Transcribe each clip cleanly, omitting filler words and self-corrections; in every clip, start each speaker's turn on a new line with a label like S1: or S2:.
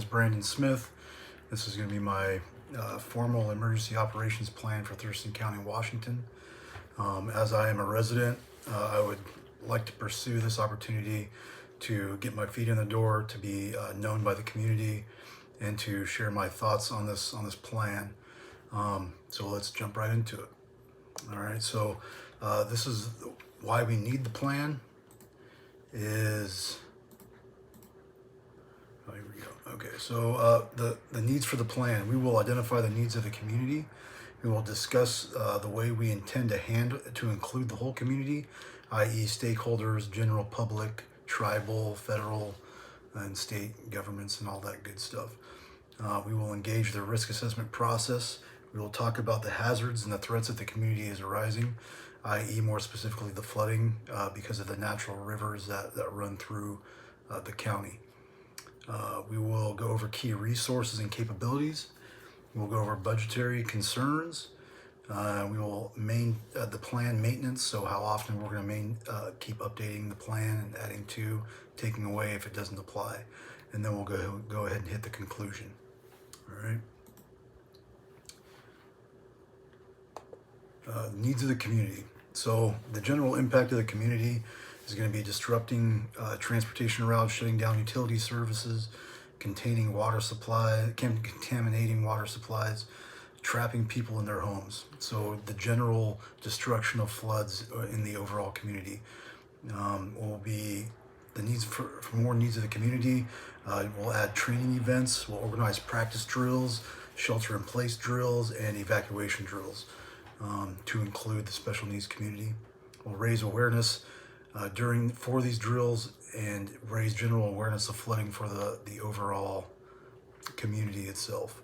S1: is Brandon Smith. This is going to be my formal emergency operations plan for Thurston County, Washington. As I am a resident, I would like to pursue this opportunity to get my feet in the door, to be known by the community, and to share my thoughts on this plan. So let's jump right into it. All right, so this is why we need the plan. Here we go. Okay, so the needs for the plan. We will identify the needs of the community. We will discuss the way we intend to include the whole community, i.e. stakeholders, general public, tribal, federal, and state governments, and all that good stuff. We will engage the risk assessment process. We will talk about the hazards and the threats that the community is arising, i.e. more specifically the flooding because of the natural rivers that run through the county. We will go over key resources and capabilities. We'll go over budgetary concerns. We will the plan maintenance, so how often we're going to keep updating the plan and adding to, taking away if it doesn't apply. And then we'll go ahead and hit the conclusion. All right. Needs of the community. So the general impact of the community is going to be disrupting transportation routes, shutting down utility services, contaminating water supplies, trapping people in their homes. So the general destruction of floods in the overall community will be the needs for more needs of the community. We'll add training events. We'll organize practice drills, shelter-in-place drills, and evacuation drills to include the special needs community. We'll raise awareness for these drills and raise general awareness of flooding for the overall community itself.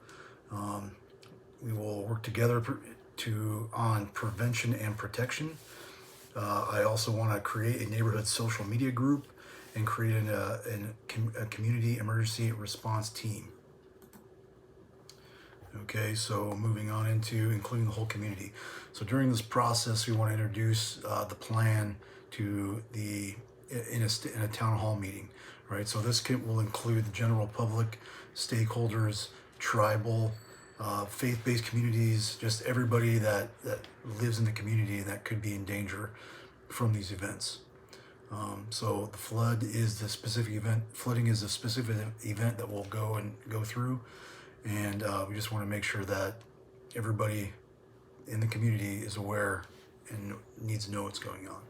S1: We will work together on prevention and protection. I also want to create a neighborhood social media group and create a community emergency response team. Okay, so moving on into including the whole community. So during this process, we want to introduce the plan to in a town hall meeting, right? So this will include the general public, stakeholders, tribal, faith-based communities, just everybody that lives in the community that could be in danger from these events. So the flooding is the specific event that we'll go through. And we just want to make sure that everybody in the community is aware and needs to know what's going on.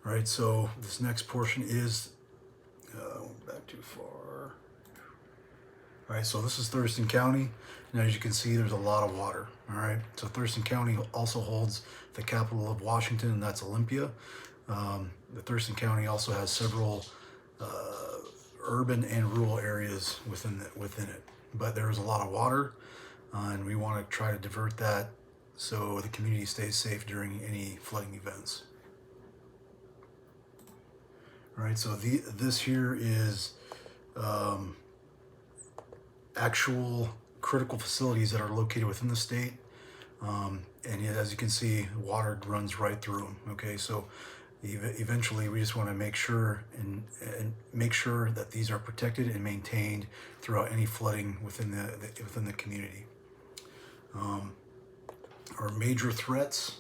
S1: All right, so this next portion is, back too far. All right, so this is Thurston County. And as you can see, there's a lot of water. All right, so Thurston County also holds the capital of Washington, and that's Olympia. The Thurston County also has several urban and rural areas within it, but there's a lot of water, and we want to try to divert that so the community stays safe during any flooding events. All right, so this here is actual critical facilities that are located within the state, and yet, as you can see, water runs right through them. Okay, so eventually we just want to make sure that these are protected and maintained throughout any flooding within the community. Our major threats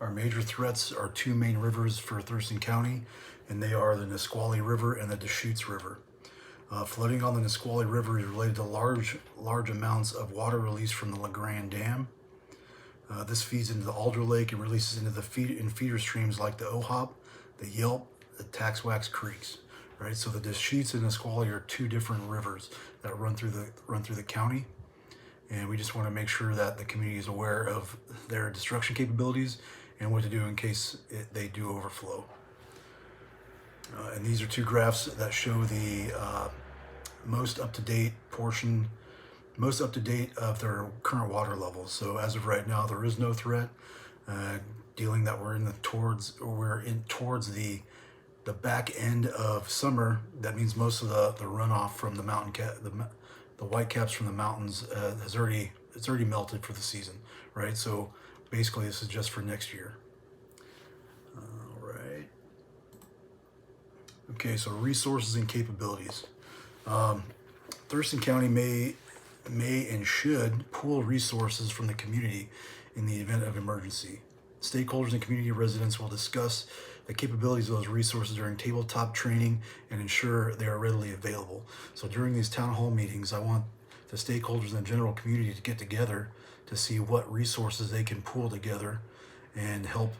S1: are two main rivers for Thurston County, and they are the Nisqually River and the Deschutes River. Flooding on the Nisqually River is related to large amounts of water released from the LeGrand Dam. This feeds into the Alder Lake and releases into the feeder streams like the Ohop, the Yelp, the Taxwax Creeks. Right, so the Deschutes and Nisqually are two different rivers that run through the county, and we just want to make sure that the community is aware of their destruction capabilities and what to do in case they do overflow. And these are two graphs that show the most up-to-date of their current water levels. So as of right now, there is no threat. We're towards the back end of summer. That means most of the runoff from the the white caps from the mountains it's already melted for the season, right? So basically, this is just for next year. All right. Okay. Okay, so resources and capabilities. Thurston County may and should pool resources from the community in the event of emergency. Stakeholders and community residents will discuss the capabilities of those resources during tabletop training and ensure they are readily available. So during these town hall meetings, I want the stakeholders and the general community to get together to see what resources they can pool together and help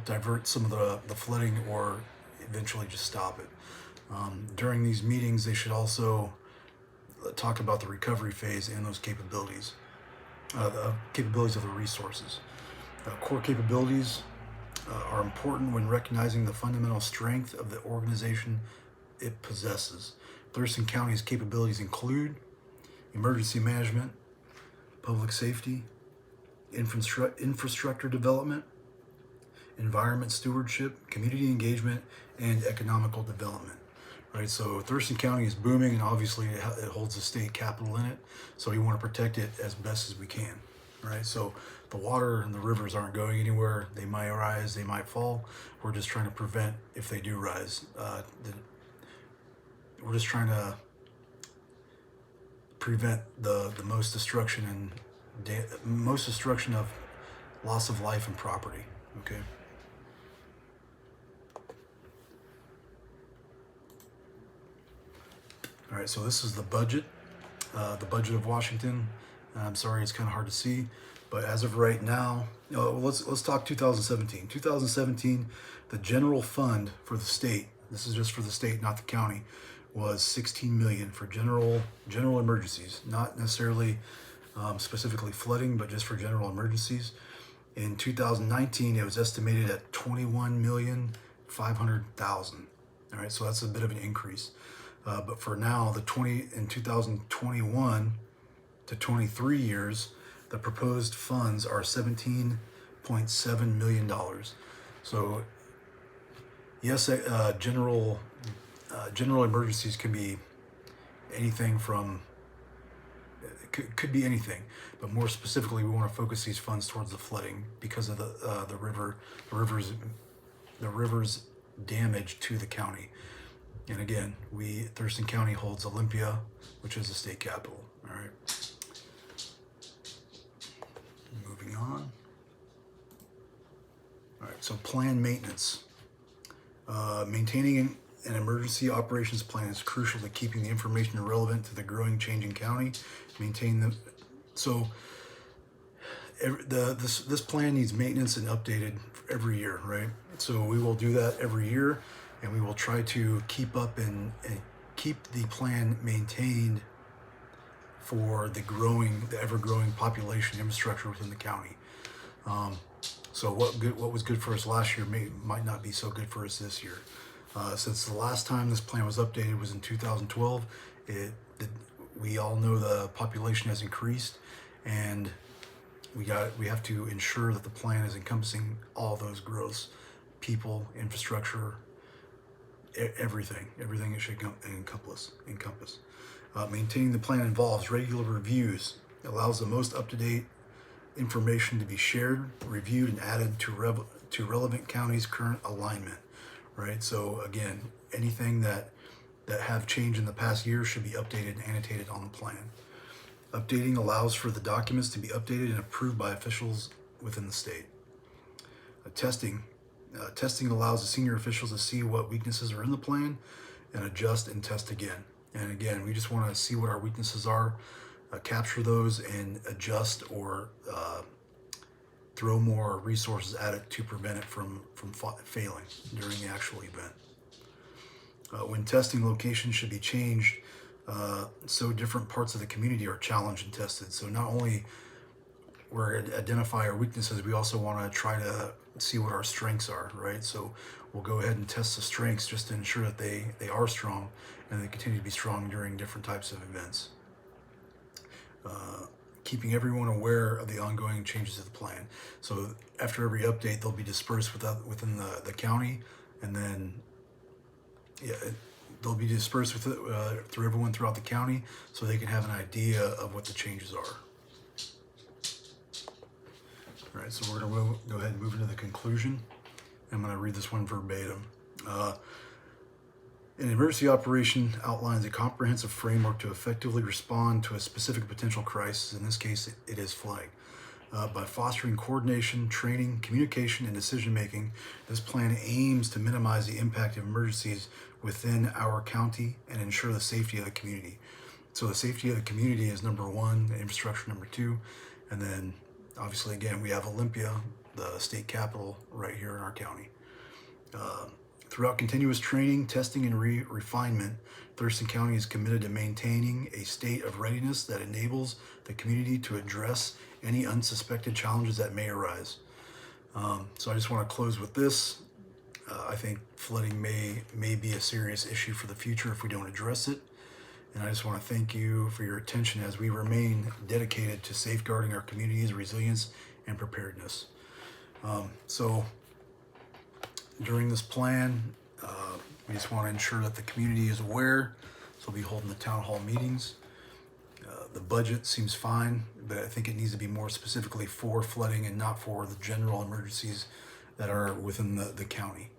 S1: divert some of the flooding or eventually just stop it. During these meetings, they should also talk about the recovery phase and those capabilities, the capabilities of the resources. Core capabilities are important when recognizing the fundamental strength of the organization it possesses. Thurston County's capabilities include emergency management, public safety, infrastructure development, environment stewardship, community engagement, and economical development. Right, so Thurston County is booming, and obviously it holds the state capital in it. So we want to protect it as best as we can. Right, so the water and the rivers aren't going anywhere. They might rise, they might fall. We're just trying to prevent if they do rise. We're just trying to prevent the most destruction of loss of life and property. Okay. All right, so this is the budget of Washington. I'm sorry, it's kind of hard to see, but as of right now, let's talk 2017. 2017, the general fund for the state. This is just for the state, not the county. Was 16 million for general emergencies, not necessarily specifically flooding, but just for general emergencies. In 2019, it was estimated at 21,500,000. All right, so that's a bit of an increase. But for now, in 2021 to 23 years, the proposed funds are $17.7 million. So yes, general emergencies can be anything from, could be anything, but more specifically, we want to focus these funds towards the flooding because of the river's damage to the county. And again, Thurston County holds Olympia, which is the state capital. All right. Moving on. All right, so plan maintenance. Maintaining an emergency operations plan is crucial to keeping the information relevant to the growing, changing county. This plan needs maintenance and updated every year, right? So we will do that every year, and we will try to keep up and keep the plan maintained for the ever-growing population infrastructure within the county. So what was good for us last year might not be so good for us this year. Since the last time this plan was updated was in 2012, we all know the population has increased, and we have to ensure that the plan is encompassing all those growths, people, infrastructure, everything it should encompass. Maintaining the plan involves regular reviews. It allows the most up-to-date information to be shared, reviewed, and added to relevant counties' current alignment. Right. So again, anything that have changed in the past year should be updated and annotated on the plan. Updating allows for the documents to be updated and approved by officials within the state. Testing allows the senior officials to see what weaknesses are in the plan and adjust and test again. And again, we just want to see what our weaknesses are, capture those, and adjust or throw more resources at it to prevent it from failing during the actual event. When testing, locations should be changed so different parts of the community are challenged and tested. So not only we're going to identify our weaknesses, we also want to try to see what our strengths are, right? So we'll go ahead and test the strengths just to ensure that they are strong and they continue to be strong during different types of events. Keeping everyone aware of the ongoing changes to the plan. So after every update, they'll be dispersed within the county, and then they'll be dispersed through everyone throughout the county, so they can have an idea of what the changes are. All right, so we're going to go ahead and move into the conclusion. I'm going to read this one verbatim. An emergency operation outlines a comprehensive framework to effectively respond to a specific potential crisis. In this case, it is flooding. By fostering coordination, training, communication, and decision making, this plan aims to minimize the impact of emergencies within our county and ensure the safety of the community. So the safety of the community is number one, infrastructure number two, and then obviously again we have Olympia, the state capital, right here in our county. Throughout continuous training, testing, and refinement, Thurston County is committed to maintaining a state of readiness that enables the community to address any unsuspected challenges that may arise. So I just want to close with this. I think flooding may be a serious issue for the future if we don't address it. And I just want to thank you for your attention as we remain dedicated to safeguarding our community's resilience and preparedness. So during this plan, we just want to ensure that the community is aware. So we'll be holding the town hall meetings. The budget seems fine, but I think it needs to be more specifically for flooding and not for the general emergencies that are within the county.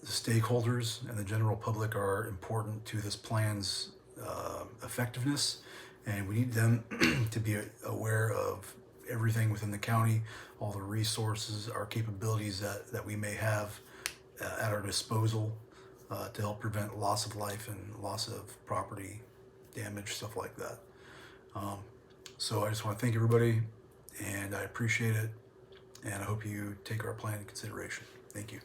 S1: The stakeholders and the general public are important to this plan's effectiveness, and we need them to be aware of everything within the county, all the resources, our capabilities that we may have at our disposal to help prevent loss of life and loss of property damage, stuff like that. So I just want to thank everybody, and I appreciate it, and I hope you take our plan into consideration. Thank you.